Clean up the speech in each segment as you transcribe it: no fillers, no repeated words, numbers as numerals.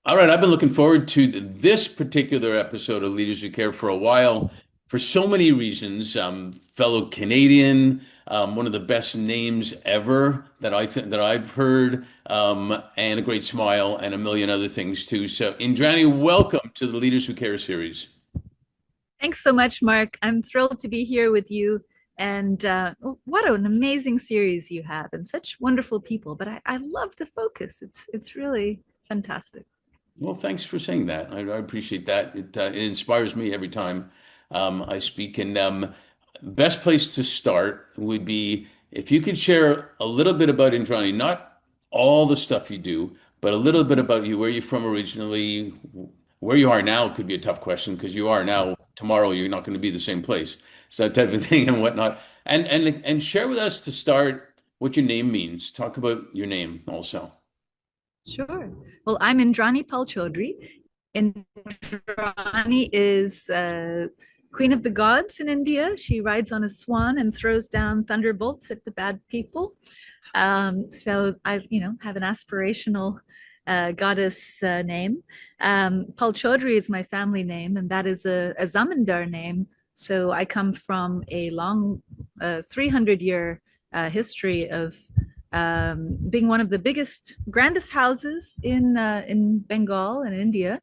All right, I've been looking forward to this particular episode of Leaders Who Care for a while for so many reasons. Fellow Canadian, one of the best names ever that I think that I've heard, and a great smile and a million other things too. So, Indrani, welcome to the Leaders Who Care series. Thanks so much, Mark. I'm thrilled to be here with you. And what an amazing series you have, and such wonderful people. But I love the focus. It's really fantastic. Well, thanks for saying that. I appreciate that. It inspires me every time I speak. And best place to start would be if you could share a little bit about Indrani, not all the stuff you do, but a little bit about you, where you're from originally, where you are now could be a tough question because you are now. Tomorrow, you're not going to be the same place. So that type of thing and whatnot. And share with us to start what your name means. Talk about your name also. Sure. Well, I'm Indrani Chaudhuri. Indrani is Queen of the Gods in India. She rides on a swan and throws down thunderbolts at the bad people. So I have an aspirational goddess name. Pal Chaudhuri is my family name, and that is a Zamindar name. So I come from a long 300-year history of being one of the biggest, grandest houses in Bengal and India.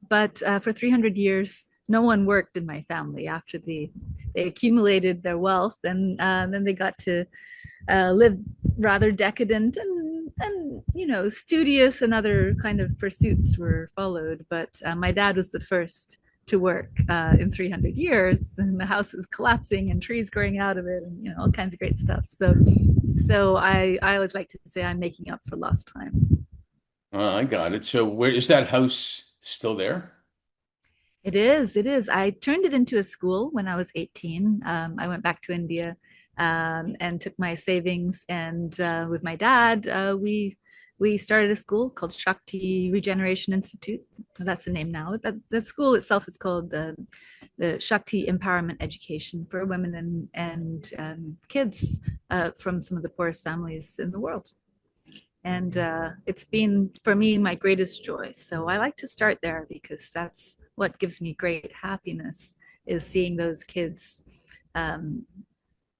But for 300 years, no one worked in my family after they accumulated their wealth, and then they got to live rather decadent and studious, and other kind of pursuits were followed. But my dad was the first to work in 300 years, and the house is collapsing and trees growing out of it, and all kinds of great stuff. So I always like to say I'm making up for lost time. I got it. So where is that house still there? It is. I turned it into a school when I was 18. I went back to India and took my savings, and with my dad, we started a school called Shakti Regeneration Institute. That's the name now. That school itself is called the Shakti Empowerment Education for women and kids from some of the poorest families in the world. And it's been for me my greatest joy. So I like to start there because that's what gives me great happiness, is seeing those kids um,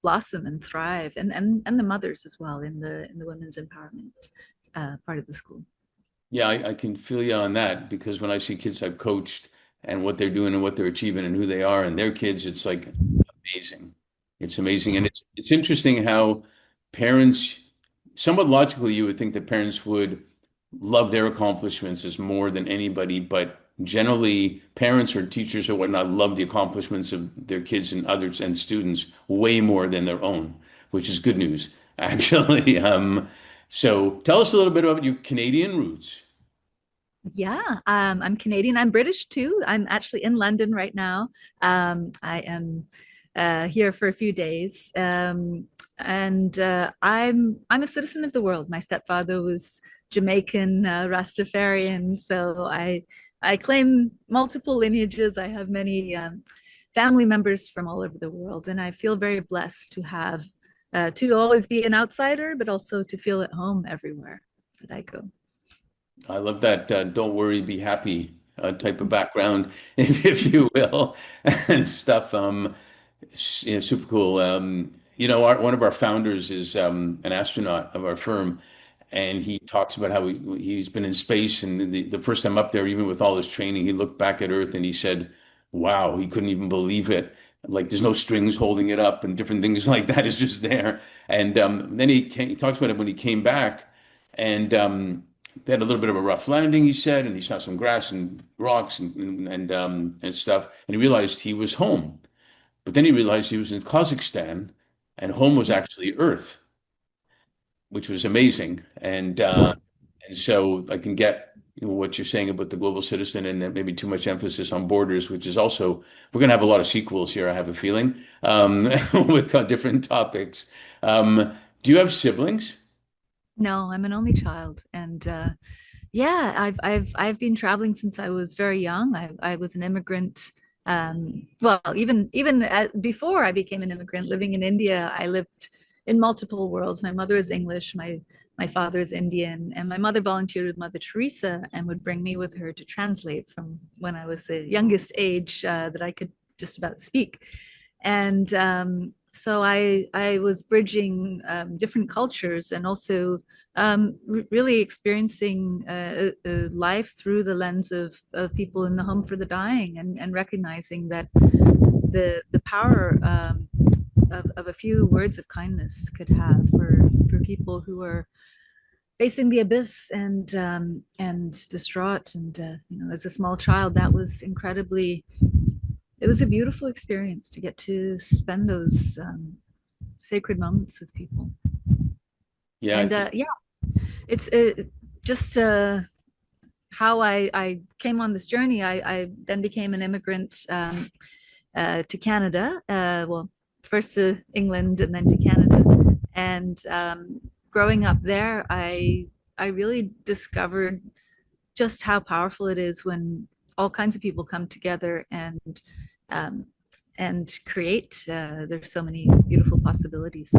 blossom and thrive, and the mothers as well in the women's empowerment part of the school. Yeah, I can feel you on that because when I see kids I've coached and what they're doing and what they're achieving and who they are and their kids, it's like amazing. It's amazing. And it's interesting how parents, somewhat logically, you would think that parents would love their accomplishments as more than anybody, but generally parents or teachers or whatnot love the accomplishments of their kids and others and students way more than their own, which is good news, actually. So tell us a little bit about your Canadian roots. Yeah, I'm Canadian. I'm British too. I'm actually in London right now. I am here for a few days, and I'm a citizen of the world. My stepfather was Jamaican, Rastafarian, so I claim multiple lineages. I have many family members from all over the world, and I feel very blessed to have to always be an outsider, but also to feel at home everywhere that I go. I love that don't worry, be happy type of background, if you will, and stuff. Super cool. One of our founders is an astronaut of our firm, and he talks about how he's been in space, and the first time up there, even with all his training, he looked back at Earth and he said, "Wow," he couldn't even believe it. Like there's no strings holding it up, and different things like that is just there. And then he talks about it when he came back, and they had a little bit of a rough landing, he said, and he saw some grass and rocks and stuff, and he realized he was home. But then he realized he was in Kazakhstan, and home was actually Earth, which was amazing. And so I can get what you're saying about the global citizen and then maybe too much emphasis on borders, which is also we're going to have a lot of sequels here. I have a feeling with different topics. Do you have siblings? No, I'm an only child, and yeah, I've been traveling since I was very young. I was an immigrant. Well, even before I became an immigrant, living in India, I lived in multiple worlds. My mother is English, my father is Indian, and my mother volunteered with Mother Teresa and would bring me with her to translate from when I was the youngest age that I could just about speak. And so I was bridging different cultures and also really experiencing life through the lens of people in the home for the dying, and recognizing that the power of a few words of kindness could have for people who are facing the abyss and distraught. And as a small child, that was incredibly. It was a beautiful experience to get to spend those sacred moments with people. Yeah, I And think, yeah, it's just how I came on this journey. I then became an immigrant to Canada. Well, first to England and then to Canada. And growing up there, I really discovered just how powerful it is when all kinds of people come together um, and create. There's so many beautiful possibilities.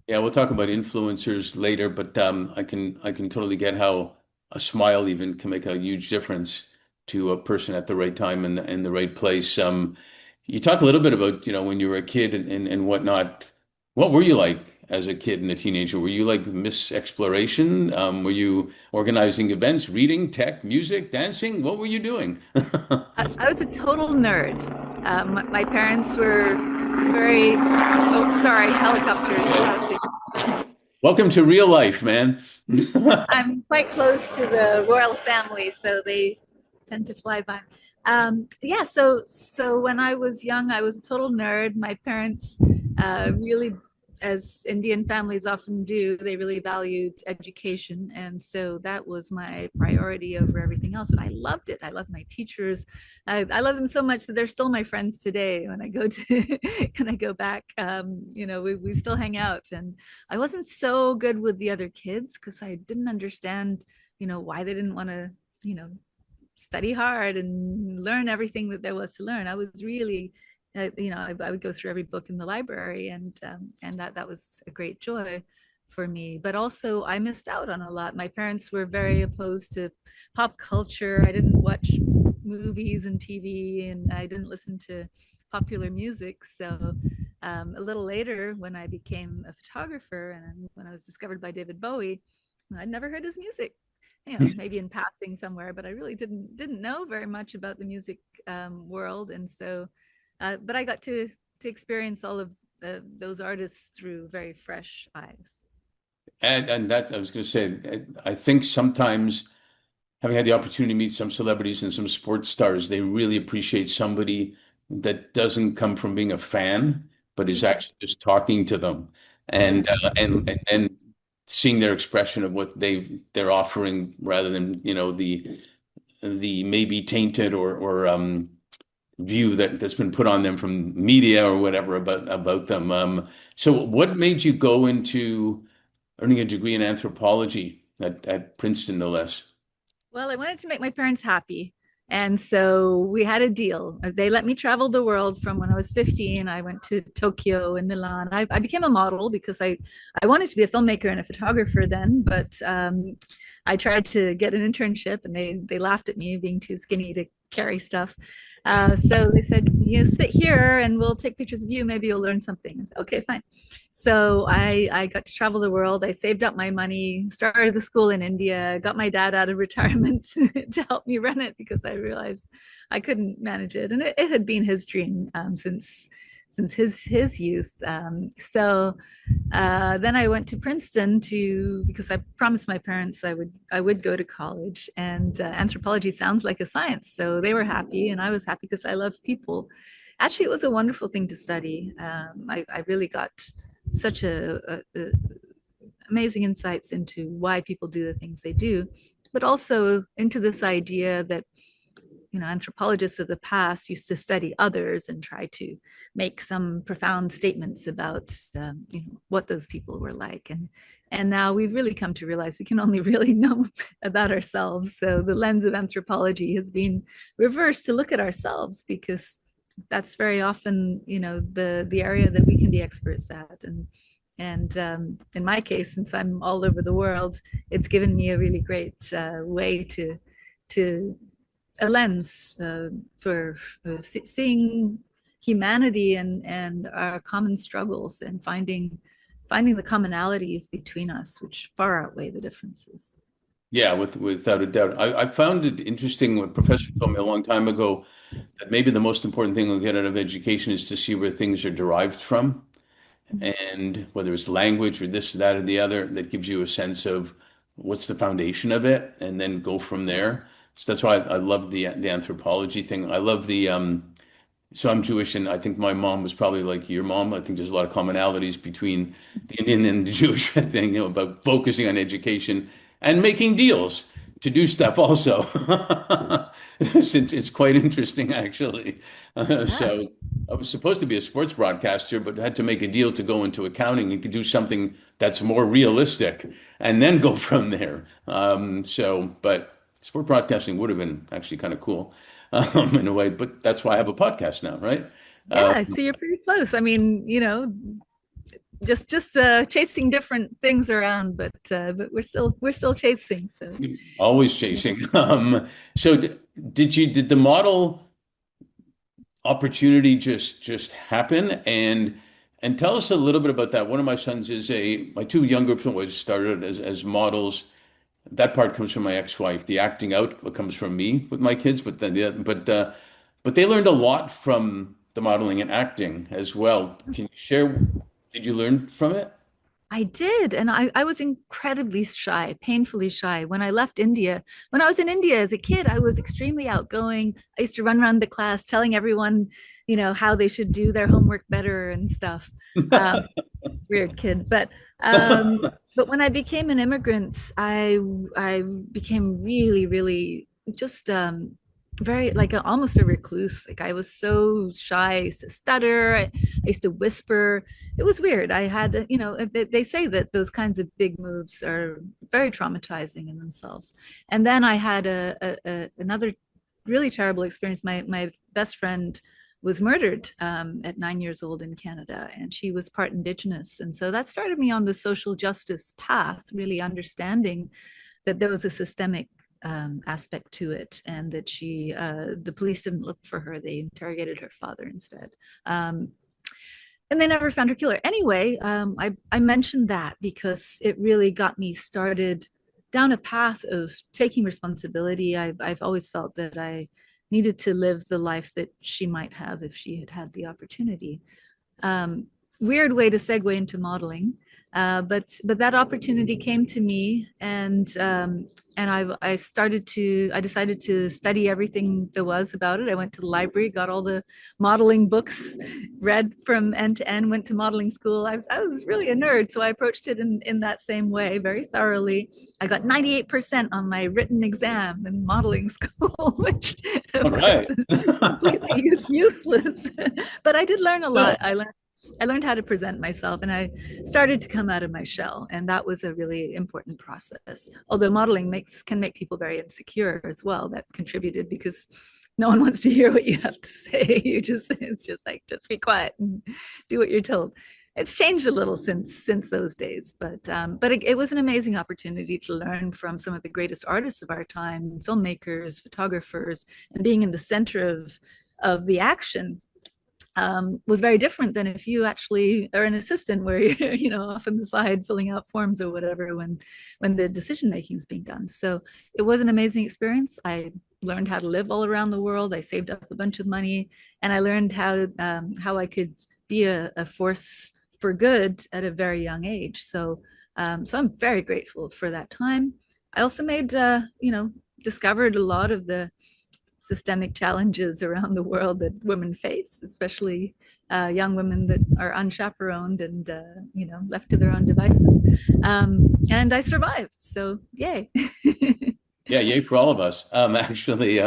yeah, we'll talk about influencers later, but I can totally get how a smile even can make a huge difference to a person at the right time and in the right place. You talk a little bit about, when you were a kid and whatnot. What were you like as a kid and a teenager? Were you like Miss Exploration? Were you organizing events, reading, tech, music, dancing? What were you doing? I was a total nerd. My parents were very, oh, sorry, helicopters passing. Welcome to real life, man. I'm quite close to the royal family, so they tend to fly by. Yeah, so when I was young, I was a total nerd. My parents really, as Indian families often do, they really valued education, and so that was my priority over everything else. And I loved it. I love my teachers. I love them so much that they're still my friends today. When I go to when I go back, we still hang out. And I wasn't so good with the other kids because I didn't understand, why they didn't want to, you know, study hard and learn everything that there was to learn. I was really, I would go through every book in the library, and that was a great joy for me. But also, I missed out on a lot. My parents were very opposed to pop culture. I didn't watch movies and TV, and I didn't listen to popular music. So a little later, when I became a photographer and when I was discovered by David Bowie, I'd never heard his music. Maybe in passing somewhere, but I really didn't know very much about the music world. And so, but I got to experience all of those artists through very fresh eyes. And that's, I was going to say, I think sometimes having had the opportunity to meet some celebrities and some sports stars, they really appreciate somebody that doesn't come from being a fan, but is Yeah. actually just talking to them and and seeing their expression of what they're offering rather than, the maybe tainted or view that's been put on them from media or whatever about them. So what made you go into earning a degree in anthropology at Princeton, no less? Well, I wanted to make my parents happy. And so we had a deal. They let me travel the world from when I was 15. I went to Tokyo and Milan. I became a model because I wanted to be a filmmaker and a photographer then, but I tried to get an internship and they laughed at me being too skinny to carry stuff. So they said, sit here and we'll take pictures of you. Maybe you'll learn something. I said, okay, fine. So I got to travel the world. I saved up my money, started the school in India, got my dad out of retirement to help me run it because I realized I couldn't manage it. And it had been his dream since his youth. So then I went to Princeton because I promised my parents I would go to college, and anthropology sounds like a science, so they were happy, and I was happy because I love people. Actually, it was a wonderful thing to study. I really got such a amazing insights into why people do the things they do, but also into this idea that anthropologists of the past used to study others and try to make some profound statements about what those people were like, and now we've really come to realize we can only really know about ourselves. So the lens of anthropology has been reversed to look at ourselves, because that's very often the area that we can be experts at. And in my case, since I'm all over the world, it's given me a really great way to a lens for seeing humanity and our common struggles and finding the commonalities between us, which far outweigh the differences. Yeah, without a doubt. I found it interesting. What professor told me a long time ago that maybe the most important thing we'll get out of education is to see where things are derived from, and whether it's language or this, that, or the other, that gives you a sense of what's the foundation of it, and then go from there. So that's why I love the anthropology thing. I love the so I'm Jewish, and I think my mom was probably like your mom. I think there's a lot of commonalities between the Indian and the Jewish thing, about focusing on education and making deals to do stuff also. It's quite interesting, actually. Yeah. So I was supposed to be a sports broadcaster, but had to make a deal to go into accounting and to do something that's more realistic and then go from there. But sport broadcasting would have been actually kind of cool in a way, but that's why I have a podcast now, right? Uh, Yeah, so you're pretty close. I mean, just chasing different things around, but we're still chasing. So Always chasing. So did the model opportunity just happen? And tell us a little bit about that. One of my sons is my two younger boys started as models. That part comes from my ex-wife. The acting out comes from me with my kids, but then yeah, but they learned a lot from the modeling and acting as well. Can you share? Did you learn from it? I did. And I was incredibly shy, painfully shy. When I left India, when I was in India as a kid, I was extremely outgoing. I used to run around the class telling everyone, how they should do their homework better and stuff. Um, Weird kid. But when I became an immigrant, I became really, really just very like almost a recluse. Like I was so shy. I used to stutter. I used to whisper. It was weird. I had, they say that those kinds of big moves are very traumatizing in themselves. And then I had another really terrible experience. My best friend was murdered at 9 years old in Canada, and she was part Indigenous. And so that started me on the social justice path, really understanding that there was a systemic aspect to it, and that the police didn't look for her; they interrogated her father instead. Um, and they never found her killer. Anyway, I mentioned that because it really got me started down a path of taking responsibility. I've always felt that I needed to live the life that she might have if she had had the opportunity. Um, Weird way to segue into modeling, but that opportunity came to me, and I decided to study everything there was about it. I went to the library, got all the modeling books, read from end to end, went to modeling school. I was really a nerd, so I approached it in that same way, very thoroughly. I got 98% on my written exam in modeling school, which Okay. was completely useless. But I did learn a lot. Still, I learned how to present myself, and I started to come out of my shell, and that was a really important process. Although modeling can make people very insecure as well. That contributed because no one wants to hear what you have to say. It's just like, just be quiet and do what you're told. It's changed a little since those days, but it was an amazing opportunity to learn from some of the greatest artists of our time, filmmakers, photographers, and being in the center of the action was very different than if you actually are an assistant where you're off on the side filling out forms or whatever when the decision making is being done. So it was an amazing experience. I learned how to live all around the world. I saved up a bunch of money, and I learned how I could be a force for good at a very young age. So I'm very grateful for that time. I also discovered a lot of the systemic challenges around the world that women face, especially young women that are unchaperoned and left to their own devices. And I survived, so yay! yeah, yay for all of us. Actually,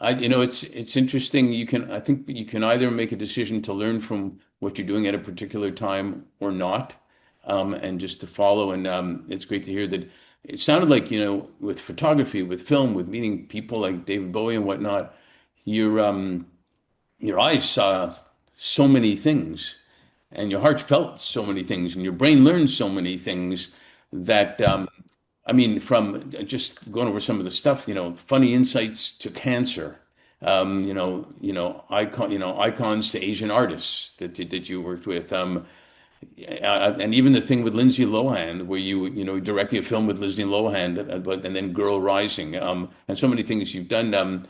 it's interesting. I think you can either make a decision to learn from what you're doing at a particular time or not, and just to follow. And it's great to hear that it sounded like, with photography, with film, with meeting people like David Bowie and whatnot, your your eyes saw so many things and your heart felt so many things, and your brain learned so many things that I mean, from just going over some of the stuff, funny insights to cancer, icons to Asian artists that you worked with, and even the thing with Lindsay Lohan, where directing a film with Lindsay Lohan, and then Girl Rising, and so many things you've done.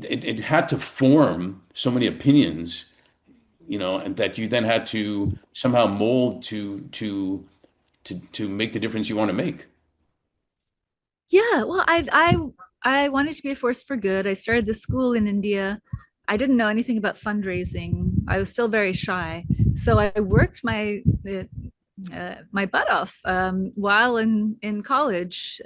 It had to form so many opinions, and that you then had to somehow mold to make the difference you want to make. Yeah, well, I wanted to be a force for good. I started the school in India. I didn't know anything about fundraising. I was still very shy, so I worked my butt off while in college.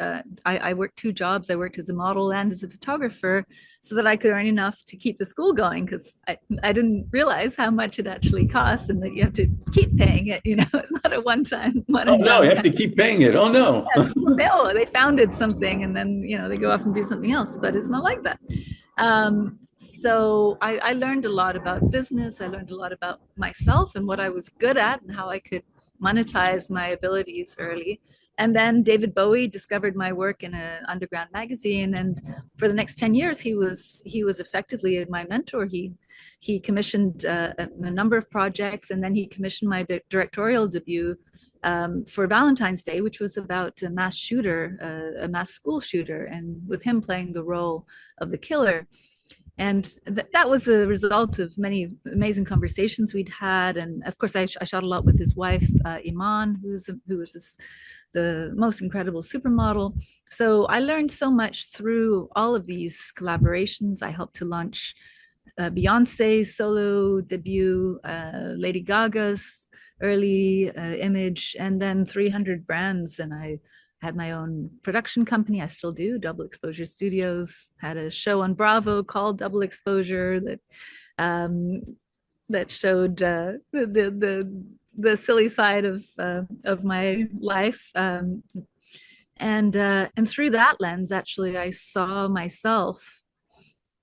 I worked two jobs. I worked as a model and as a photographer, so that I could earn enough to keep the school going. Because I didn't realize how much it actually costs, and that you have to keep paying it. It's not a one Oh and no, you done have kind to keep paying it. Oh no. of. People say, "Oh, they founded something," and then they go off and do something else. But it's not like that. So I learned a lot about business. I learned a lot about myself and what I was good at and how I could monetize my abilities early. And then David Bowie discovered my work in an underground magazine, and for the next 10 years, he was effectively my mentor. He commissioned a number of projects, and then he commissioned my directorial debut for Valentine's Day, which was about a mass shooter, a mass school shooter, and with him playing the role of the killer. And that was a result of many amazing conversations we'd had. And of course, I shot a lot with his wife, Iman, who was the most incredible supermodel. So I learned so much through all of these collaborations. I helped to launch Beyonce's solo debut, Lady Gaga's early image, and then 300 brands. And I had my own production company. I still do. Double Exposure Studios had a show on Bravo called Double Exposure um, that showed the silly side of my life. And through that lens, actually, I saw myself.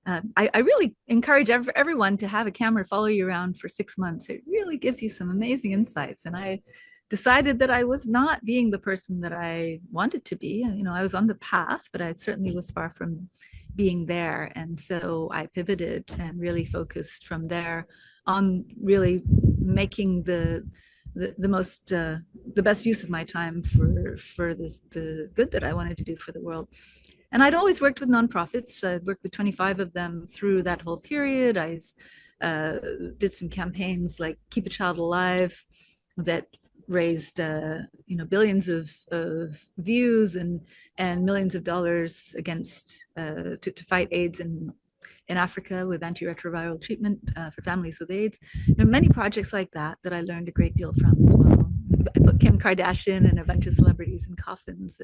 I really encourage everyone to have a camera follow you around for 6 months. It really gives you some amazing insights. And I decided that I was not being the person that I wanted to be. I was on the path, but I certainly was far from being there. And so I pivoted and really focused from there on really making the best use of my time for the good that I wanted to do for the world. And I'd always worked with nonprofits. I'd worked with 25 of them through that whole period. I uh, did some campaigns like Keep a Child Alive that raised billions of views and millions of dollars against to fight AIDS in Africa with antiretroviral treatment for families with AIDS. There are many projects like that I learned a great deal from as well. I put Kim Kardashian and a bunch of celebrities in coffins,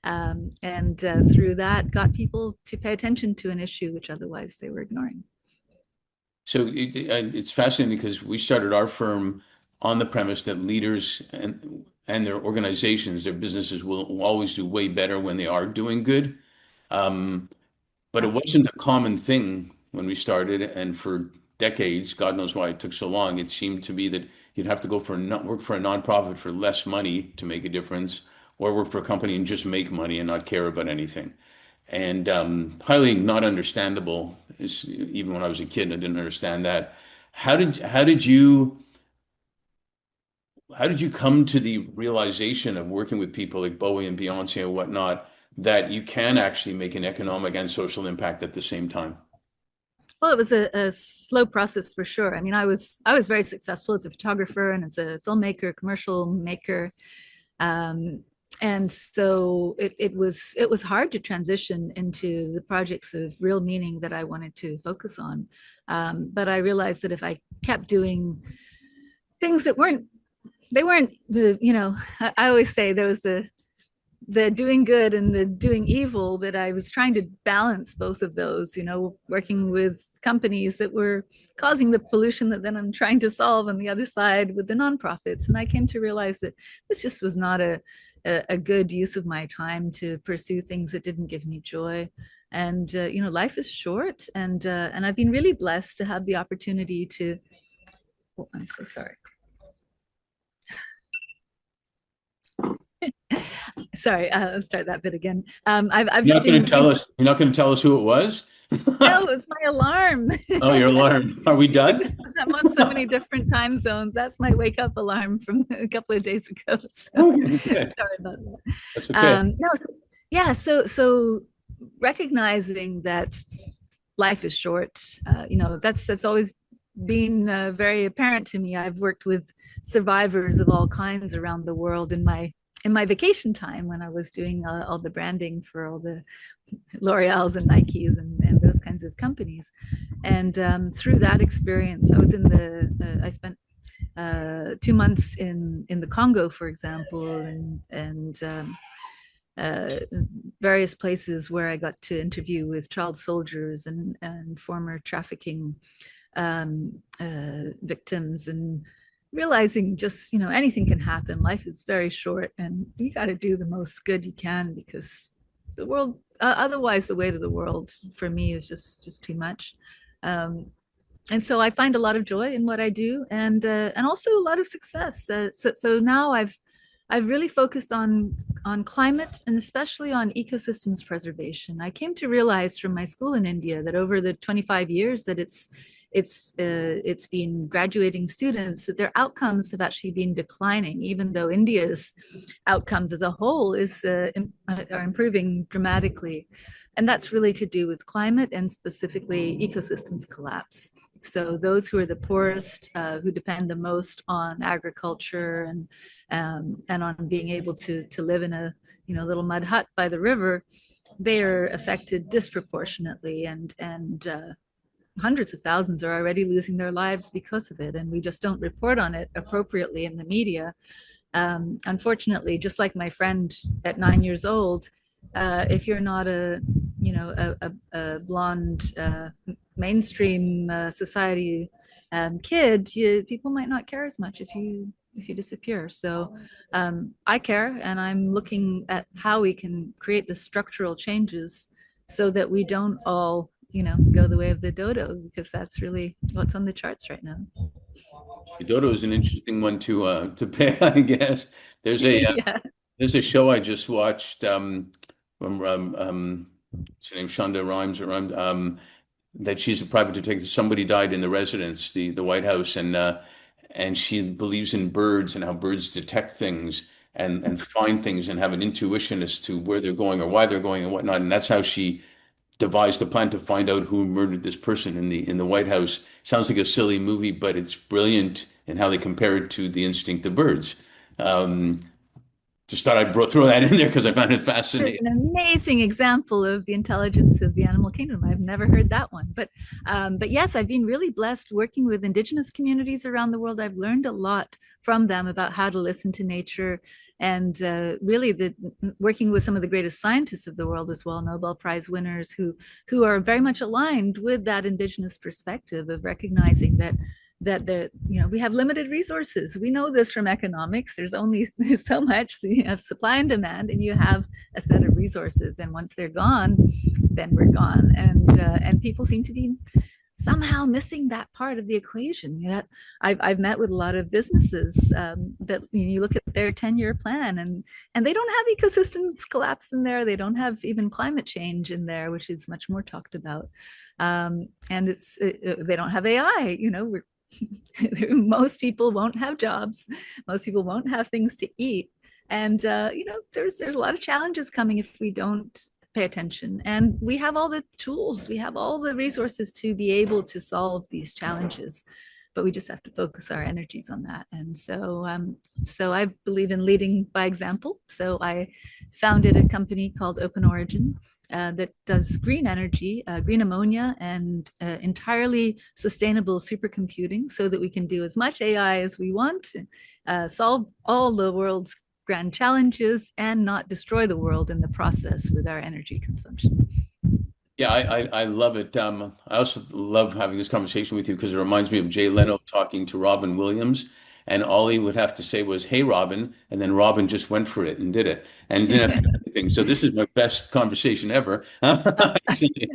and through that got people to pay attention to an issue which otherwise they were ignoring. So it's fascinating because we started our firm on the premise that leaders and their organizations, their businesses will always do way better when they are doing good. Um, but it wasn't Absolutely. a common thing when we started, and for decades, God knows why it took so long. It seemed to be that you'd have to go work for a nonprofit for less money to make a difference, or work for a company and just make money and not care about anything. And highly not understandable. Even when I was a kid, I didn't understand that. How did you come to the realization of working with people like Bowie and Beyonce and whatnot that you can actually make an economic and social impact at the same time? Well, it was a slow process for sure. I mean, I was very successful as a photographer and as a filmmaker, commercial maker, um, and so it was hard to transition into the projects of real meaning that I wanted to focus on. But I realized that if I kept doing things that weren't I always say there was the doing good and the doing evil, that I was trying to balance both of those, working with companies that were causing the pollution that then I'm trying to solve on the other side with the nonprofits. And I came to realize that this just was not a good use of my time to pursue things that didn't give me joy. And life is short, and I've been really blessed to have the opportunity to Oh, I'm so sorry. Sorry, let's start that bit again. I've You're just not going been to tell us. You're not going to tell us who it was. no, it's my alarm. Oh, your alarm. Are we done? I'm on so many different time zones. That's my wake up alarm from a couple of days ago. So Okay, good. sorry about that. That's okay. No, yeah. So recognizing that life is short, that's always been very apparent to me. I've worked with survivors of all kinds around the world in my vacation time when I was doing all the branding for all the L'Oreal's and Nike's and those kinds of companies. And through that experience, I spent 2 months in the Congo, for example, and uh, various places where I got to interview with child soldiers and former trafficking victims, and realizing just, anything can happen. Life is very short, and you got to do the most good you can, because the world, otherwise, the weight of the world for me is just too much. Um, and so I find a lot of joy in what I do, and also a lot of success. So now I've really focused on climate, and especially on ecosystems preservation. I came to realize from my school in India that over the 25 years that it's been graduating students, that their outcomes have actually been declining, even though India's outcomes as a whole are improving dramatically. And that's really to do with climate and specifically ecosystems collapse. So those who are the poorest, who depend the most on agriculture and on being able to live in a little mud hut by the river, they are affected disproportionately, and hundreds of thousands are already losing their lives because of it, and we just don't report on it appropriately in the media. Unfortunately, just like my friend at 9 years old, if you're not a blonde mainstream society kid, people might not care as much if you disappear. So I care, and I'm looking at how we can create the structural changes so that we don't all go the way of the dodo, because that's really what's on the charts right now. Dodo is an interesting one to pick, I guess. There's a Yeah. there's a show I just watched. What's her name? Shonda Rhimes or that she's a private detective. Somebody died in the residence, the White House, and she believes in birds and how birds detect things and find things and have an intuition as to where they're going or why they're going and whatnot. And that's how she devised a plan to find out who murdered this person in the White House. Sounds like a silly movie, but it's brilliant in how they compare it to the instinct of birds. Um, just thought I'd throw that in there because I found it It's fascinating. an amazing example of the intelligence of the animal kingdom. I've never heard that one, but yes, I've been really blessed working with indigenous communities around the world. I've learned a lot from them about how to listen to nature, and really working with some of the greatest scientists of the world as well, Nobel Prize winners who are very much aligned with that indigenous perspective of recognizing that we have limited resources. We know this from economics. There's only so much. So you have supply and demand, and you have a set of resources. And once they're gone, then we're gone. And people seem to be somehow missing that part of the equation. I've met with a lot of businesses that you look at their 10-year plan, and they don't have ecosystems collapse in there. They don't have even climate change in there, which is much more talked about. And they don't have AI. We're most people won't have jobs. Most people won't have things to eat. And there's a lot of challenges coming if we don't pay attention. And we have all the tools, we have all the resources to be able to solve these challenges, but we just have to focus our energies on that. And so I believe in leading by example. So I founded a company called Open Origin, that does green energy, green ammonia, and entirely sustainable supercomputing, so that we can do as much AI as we want, solve all the world's grand challenges, and not destroy the world in the process with our energy consumption. Yeah, I love it. I also love having this conversation with you because it reminds me of Jay Leno talking to Robin Williams, and all he would have to say was, "Hey, Robin," and then Robin just went for it and did it, and didn't have thing. So this is my best conversation ever, actually,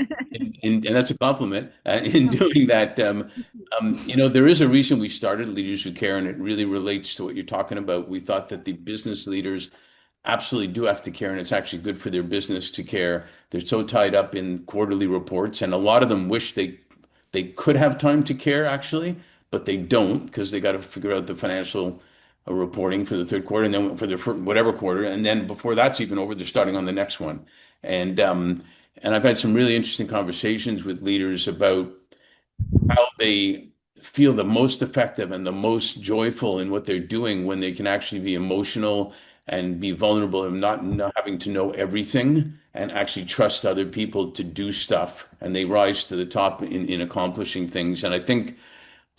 and that's a compliment. In doing that, there is a reason we started Leaders Who Care, and it really relates to what you're talking about. We thought that the business leaders absolutely do have to care, and it's actually good for their business to care. They're so tied up in quarterly reports, and a lot of them wish they could have time to care actually, but they don't because they got to figure out the financial reporting for the third quarter and then for the whatever quarter, and then before that's even over, they're starting on the next one. And and I've had some really interesting conversations with leaders about how they feel the most effective and the most joyful in what they're doing when they can actually be emotional and be vulnerable and not having to know everything and actually trust other people to do stuff and they rise to the top in accomplishing things. And I think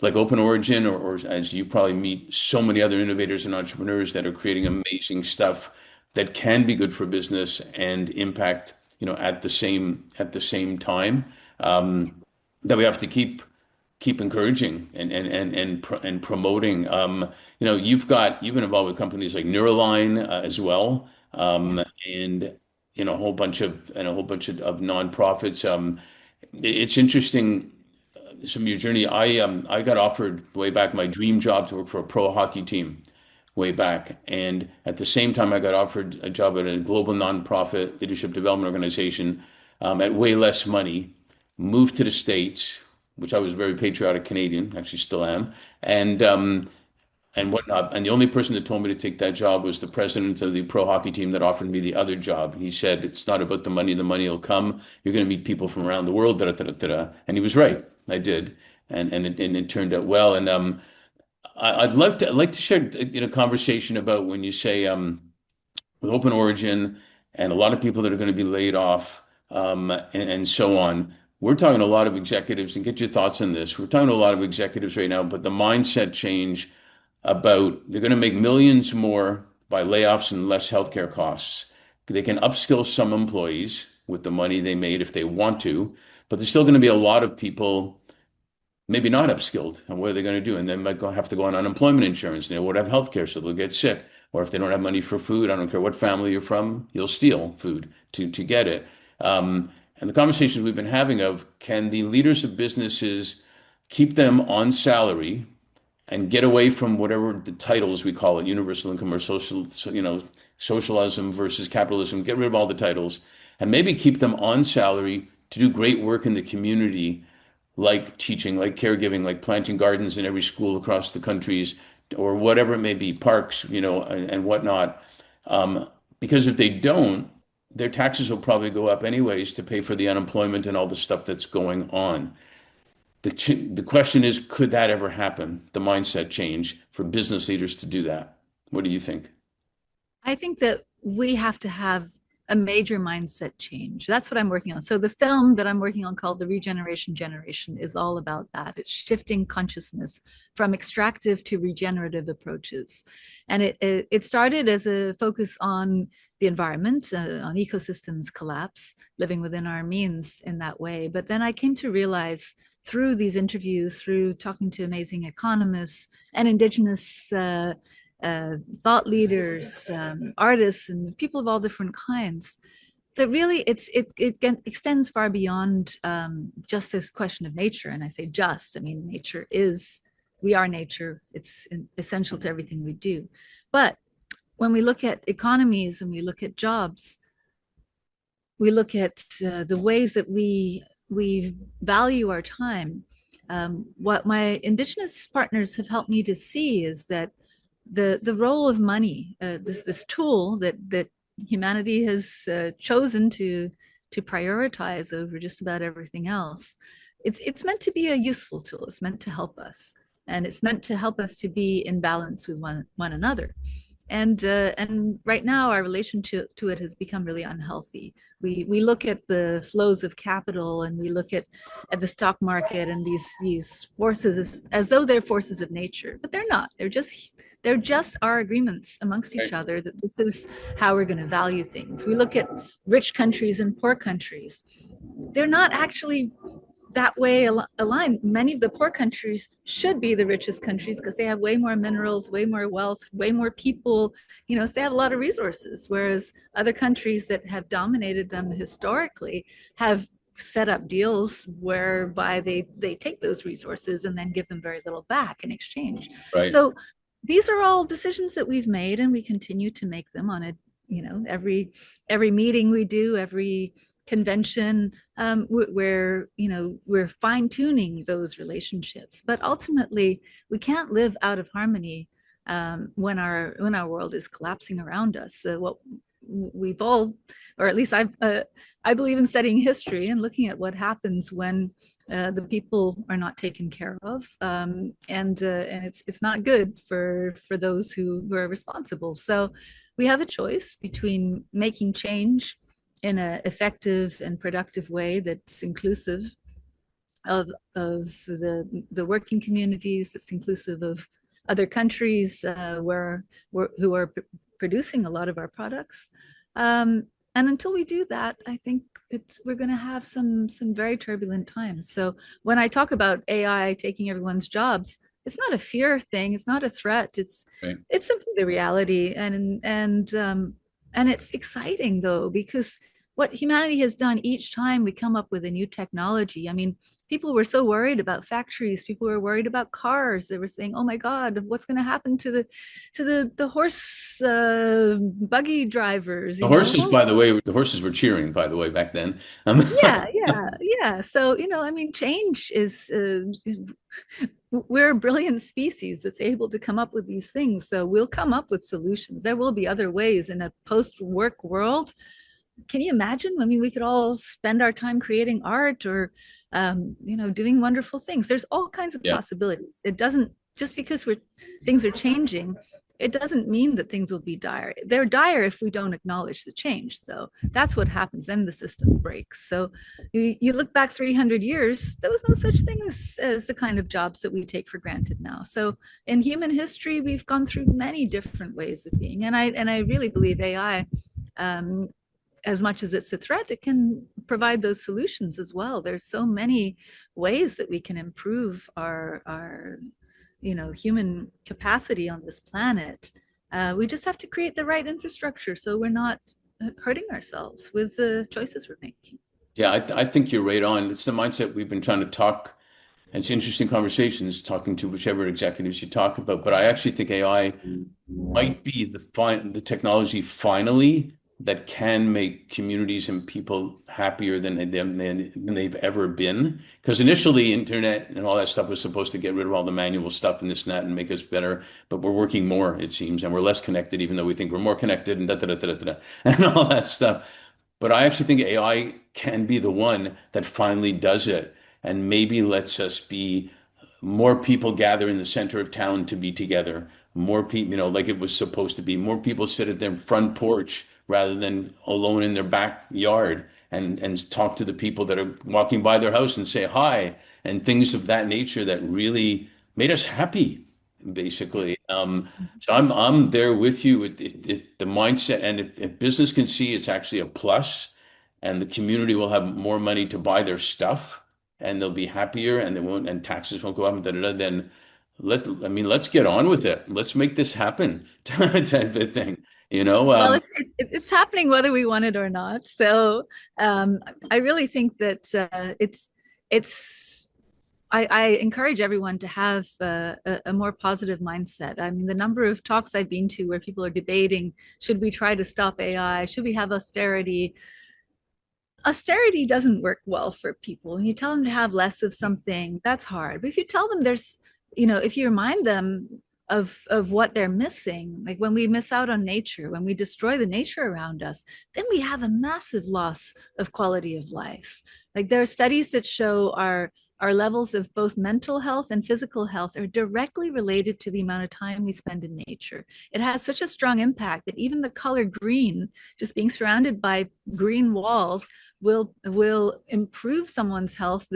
like Open Origin or as you probably meet so many other innovators and entrepreneurs that are creating amazing stuff that can be good for business and impact, at the same time. That we have to keep encouraging and promoting. You've been involved with companies like Neuroline as well, Yeah. and a whole bunch of nonprofits. It's interesting some of your journey. I got offered way back my dream job to work for a pro hockey team way back, and at the same time I got offered a job at a global nonprofit leadership development organization at way less money. Moved to the States, which I was very patriotic Canadian, actually still am, and whatnot. And the only person that told me to take that job was the president of the pro hockey team that offered me the other job. He said, "It's not about the money will come. You're going to meet people from around the world." Da, da, da, da, da. And he was right. I did, and it turned out well. And I'd like to share conversation about when you say with Open Origin and a lot of people that are going to be laid off and so on. We're talking to a lot of executives and get your thoughts on this. We're talking to a lot of executives right now, but the mindset change about they're going to make millions more by layoffs and less healthcare costs. They can upskill some employees with the money they made if they want to, but there's still going to be a lot of people maybe not upskilled. And what are they going to do? And they might have to go on unemployment insurance. They won't have healthcare, so they'll get sick. Or if they don't have money for food, I don't care what family you're from, you'll steal food to get it. And the conversations we've been having of can the leaders of businesses keep them on salary and get away from whatever the titles we call it, universal income or socialism versus capitalism, get rid of all the titles and maybe keep them on salary to do great work in the community, like teaching, like caregiving, like planting gardens in every school across the countries or whatever it may be, parks, and whatnot. Because if they don't, their taxes will probably go up anyways to pay for the unemployment and all the stuff that's going on. The question is, could that ever happen? The mindset change for business leaders to do that. What do you think? I think that we have to have a major mindset change. That's what I'm working on. So the film that I'm working on called The Regeneration Generation is all about that. It's shifting consciousness from extractive to regenerative approaches. And it started as a focus on the environment, on ecosystems collapse, living within our means in that way. But then I came to realize through these interviews, through talking to amazing economists and indigenous thought leaders, artists, and people of all different kinds. That really, it extends far beyond just this question of nature. And I say just, I mean, nature is, we are nature. It's essential to everything we do. But when we look at economies and we look at jobs, we look at the ways that we value our time. What my Indigenous partners have helped me to see is that the role of money, this tool that humanity has chosen to prioritize over just about everything else, it's meant to be a useful tool. It's meant to help us, and it's meant to help us to be in balance with one another. And right now our relation to it has become really unhealthy. We look at the flows of capital and we look at the stock market and these forces as though they're forces of nature, but they're not. They're just our agreements amongst each Right. other that this is how we're going to value things. We look at rich countries and poor countries. They're not actually that way aligned. Many of the poor countries should be the richest countries because they have way more minerals, way more wealth, way more people, so they have a lot of resources. Whereas other countries that have dominated them historically have set up deals whereby they take those resources and then give them very little back in exchange. Right. So these are all decisions that we've made, and we continue to make them on a every meeting we do, every convention, where we're fine tuning those relationships. But ultimately, we can't live out of harmony when our world is collapsing around us. So what we've all, or at least I believe in studying history and looking at what happens when the people are not taken care of, and it's not good for those who are responsible. So we have a choice between making change in an effective and productive way that's inclusive of the working communities, that's inclusive of other countries who are producing a lot of our products. And until we do that, I think we're going to have some very turbulent times. So when I talk about AI taking everyone's jobs, it's not a fear thing. It's not a threat. Right. It's simply the reality, and it's exciting though, because what humanity has done each time we come up with a new technology. I mean, people were so worried about factories. People were worried about cars. They were saying, "Oh my God, what's going to happen to the horse buggy drivers?" The You know, horses, well, by the way, the horses were cheering, by the way, back then. yeah, yeah, yeah. So I mean, change we're a brilliant species that's able to come up with these things. So we'll come up with solutions. There will be other ways in a post-work world. Can you imagine? I mean, we could all spend our time creating art or, doing wonderful things. There's all kinds of Yeah. possibilities. It doesn't, just because things are changing, it doesn't mean that things will be dire. They're dire if we don't acknowledge the change, though. That's what happens. Then the system breaks. So you look back 300 years, there was no such thing as the kind of jobs that we take for granted now. So in human history, we've gone through many different ways of being. And I really believe AI, um, as much as it's a threat, it can provide those solutions as well. There's so many ways that we can improve our human capacity on this planet. We just have to create the right infrastructure so we're not hurting ourselves with the choices we're making. Yeah, I think you're right on. It's the mindset we've been trying to talk, and it's interesting conversations talking to whichever executives you talk about. But I actually think AI might be the technology finally that can make communities and people happier than they've ever been. Because initially, internet and all that stuff was supposed to get rid of all the manual stuff and this and that and make us better. But we're working more, it seems, and we're less connected, even though we think we're more connected and da da da da da da and all that stuff. But I actually think AI can be the one that finally does it and maybe lets us be more people gather in the center of town to be together. More people, like it was supposed to be. More people sit at their front porch rather than alone in their backyard and talk to the people that are walking by their house and say hi and things of that nature that really made us happy, basically. So I'm there with you. The mindset, and if business can see it's actually a plus, and the community will have more money to buy their stuff, and they'll be happier, and they won't, and taxes won't go up, and da, da, da, then let's get on with it. Let's make this happen, type of thing. You know, Well, um, it's happening whether we want it or not. So um, I really think that it's I encourage everyone to have a more positive mindset. I mean, the number of talks I've been to where people are debating, should we try to stop AI? Should we have austerity? Austerity doesn't work well for people. When you tell them to have less of something, that's hard. But if you tell them if you remind them of what they're missing, like when we miss out on nature, when we destroy the nature around us, then we have a massive loss of quality of life. Like there are studies that show our levels of both mental health and physical health are directly related to the amount of time we spend in nature. It has such a strong impact that even the color green, just being surrounded by green walls, will improve someone's health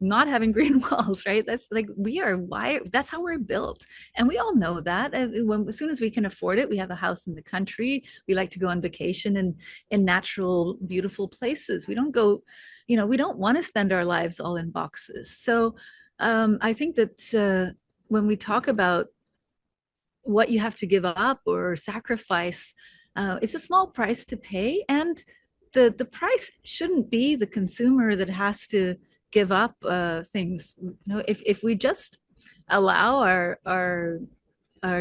not having green walls, right? That's like we are wired, that's how we're built. And we all know that. As soon as we can afford it, we have a house in the country. We like to go on vacation in natural, beautiful places. We don't go, we don't want to spend our lives all in boxes. So I think that when we talk about what you have to give up or sacrifice, it's a small price to pay. And the price shouldn't be the consumer that has to give up things. If we just allow our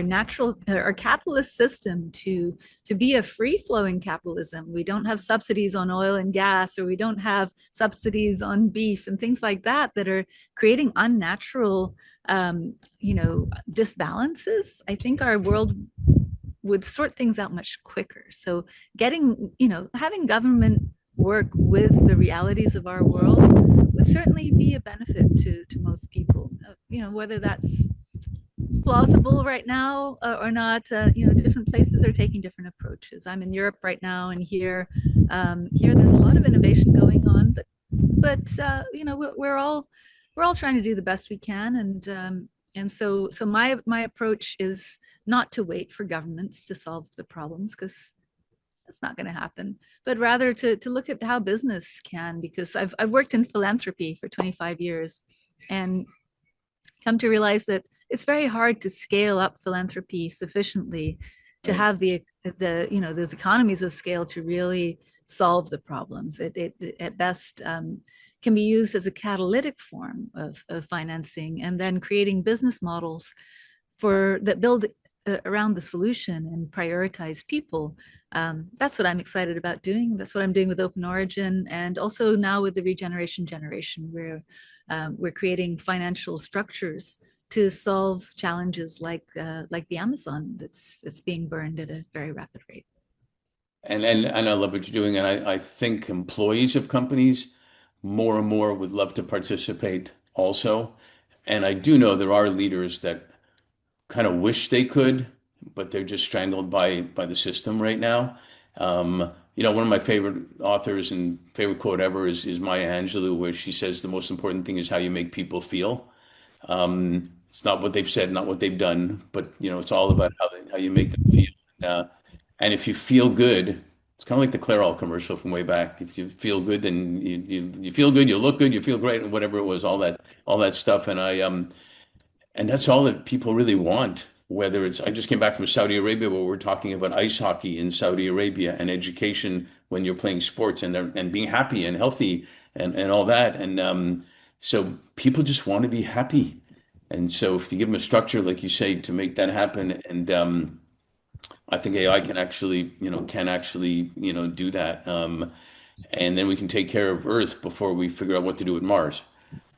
natural, our capitalist system to be a free flowing capitalism. We don't have subsidies on oil and gas, or we don't have subsidies on beef and things like that that are creating unnatural disbalances. I think our world would sort things out much quicker. So having government work with the realities of our world would certainly be a benefit to most people. Whether that's plausible right now or not. Different places are taking different approaches. I'm in Europe right now, and here there's a lot of innovation going on, but we're all trying to do the best we can, and so my approach is not to wait for governments to solve the problems, because that's not going to happen, but rather to look at how business can, because I've worked in philanthropy for 25 years and come to realize that it's very hard to scale up philanthropy sufficiently to Right. have those economies of scale to really solve the problems. It at best can be used as a catalytic form of financing, and then creating business models that build around the solution and prioritize people. That's what I'm excited about doing. That's what I'm doing with Open Origin, and also now with the Regeneration generation, where we're creating financial structures to solve challenges like the Amazon that's being burned at a very rapid rate. And I love what you're doing. And I think employees of companies more and more would love to participate also. And I do know there are leaders that kind of wish they could, but they're just strangled by the system right now. One of my favorite authors and favorite quote ever is Maya Angelou, where she says the most important thing is how you make people feel. It's not what they've said, not what they've done, but it's all about how you make them feel. And if you feel good, it's kind of like the Clairol commercial from way back. If you feel good, then you feel good, you look good, you feel great, and whatever it was, all that stuff. And that's all that people really want. Whether it's, I just came back from Saudi Arabia, where we're talking about ice hockey in Saudi Arabia and education when you're playing sports, and being happy and healthy and all that. And so people just want to be happy. And so if you give them a structure, like you say, to make that happen, and I think AI can actually do that. And then we can take care of Earth before we figure out what to do with Mars,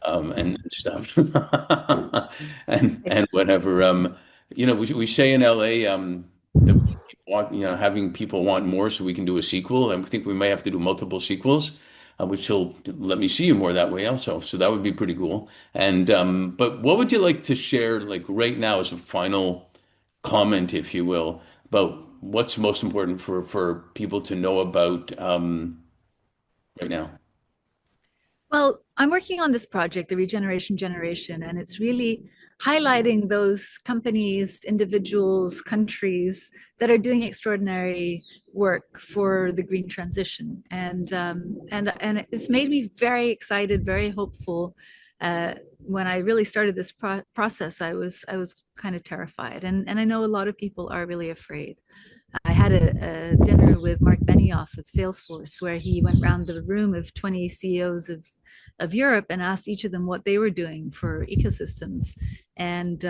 and stuff, and whatever. We say in LA, that we keep having people want more, so we can do a sequel, and we think we may have to do multiple sequels, which will let me see you more that way also. So that would be pretty cool. And but what would you like to share, like right now, as a final comment, if you will, about what's most important for people to know about right now? Well, I'm working on this project, the Regeneration Generation, and it's really highlighting those companies, individuals, countries that are doing extraordinary work for the green transition. And it's made me very excited, very hopeful. When I really started this process, I was kind of terrified, and I know a lot of people are really afraid. I had a dinner with Mark Benioff of Salesforce, where he went around the room of 20 CEOs of Europe and asked each of them what they were doing for ecosystems. And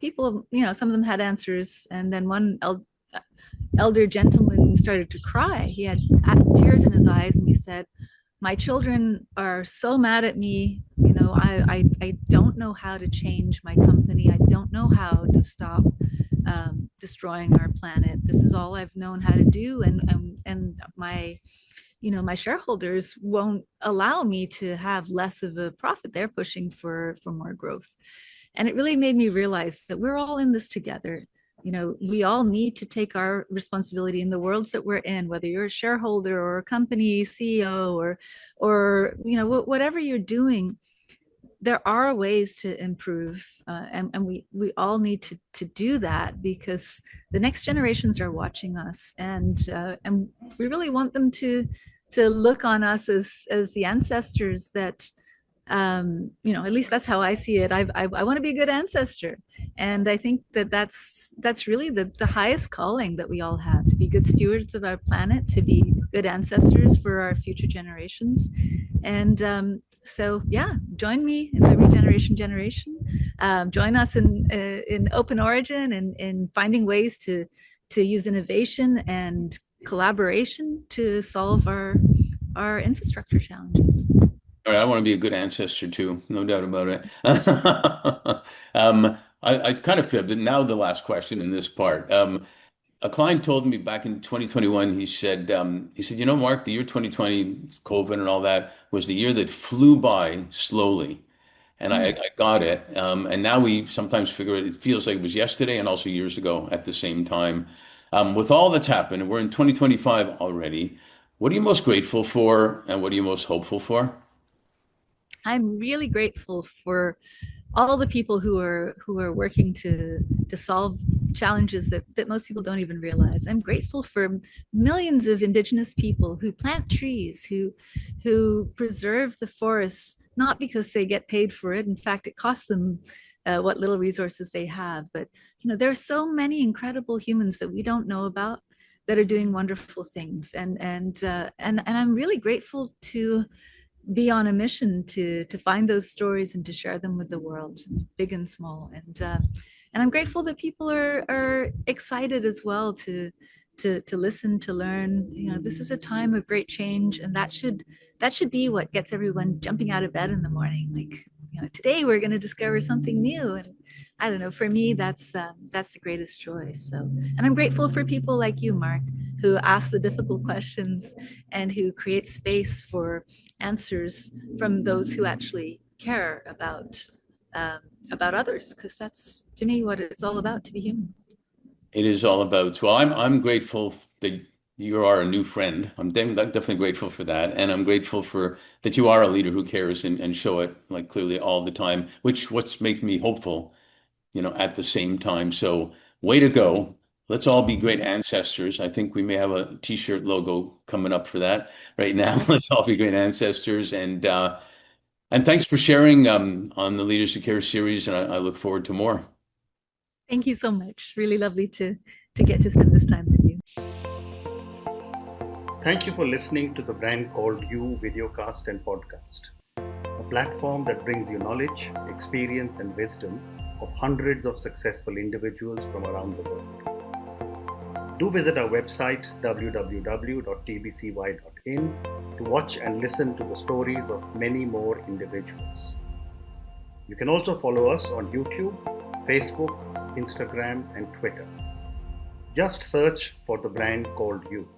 people, some of them had answers. And then one elder gentleman started to cry. He had tears in his eyes, and he said, "My children are so mad at me. I don't know how to change my company. I don't know how to stop destroying our planet. This is all I've known how to do, and my shareholders won't allow me to have less of a profit. They're pushing for more growth." And it really made me realize that we're all in this together. We all need to take our responsibility in the worlds that we're in, whether you're a shareholder or a company CEO, or whatever you're doing. there are ways to improve, and we all need to do that because the next generations are watching us, and we really want them to look on us as the ancestors that, at least that's how I see it. I want to be a good ancestor, and I think that that's really the highest calling that we all have, to be good stewards of our planet, to be good ancestors for our future generations. And so, yeah, join me in the regeneration generation. Join us in open origin and in finding ways to use innovation and collaboration to solve our infrastructure challenges. All right, I want to be a good ancestor too, no doubt about it. I kind of fibbed, and now the last question in this part. A client told me back in 2021, he said, Mark, the year 2020, COVID and all that, was the year that flew by slowly. And I, Mm. I got it. And now we sometimes figure it feels like it was yesterday and also years ago at the same time. With all that's happened, and we're in 2025 already, what are you most grateful for and what are you most hopeful for? I'm really grateful for all the people who are working to solve challenges that most people don't even realize. I'm grateful for millions of indigenous people who plant trees, who preserve the forests, not because they get paid for it. In fact, it costs them what little resources they have. But there are so many incredible humans that we don't know about that are doing wonderful things, and I'm really grateful to be on a mission to find those stories and to share them with the world, big and small. And I'm grateful that people are excited as well to listen, to learn. This is a time of great change, and that should be what gets everyone jumping out of bed in the morning. Like, today we're going to discover something new, and I don't know. For me, that's the greatest joy. So, and I'm grateful for people like you, Mark, who ask the difficult questions and who create space for answers from those who actually care about others, because that's, to me, what it's all about, to be human. It is all about, well, I'm grateful that you are a new friend. I'm definitely grateful for that. And I'm grateful for that you are a leader who cares and show it like clearly all the time, which what's making me hopeful, at the same time. So way to go. Let's all be great ancestors. I think we may have a t-shirt logo coming up for that right now. Let's all be great ancestors. And thanks for sharing on the Leaders Who Care series. And I look forward to more. Thank you so much. Really lovely to get to spend this time with you. Thank you for listening to the Brand Called You videocast and podcast, a platform that brings you knowledge, experience, and wisdom of hundreds of successful individuals from around the world. Do visit our website www.tbcy.in to watch and listen to the stories of many more individuals. You can also follow us on YouTube, Facebook, Instagram, and Twitter. Just search for the Brand Called You.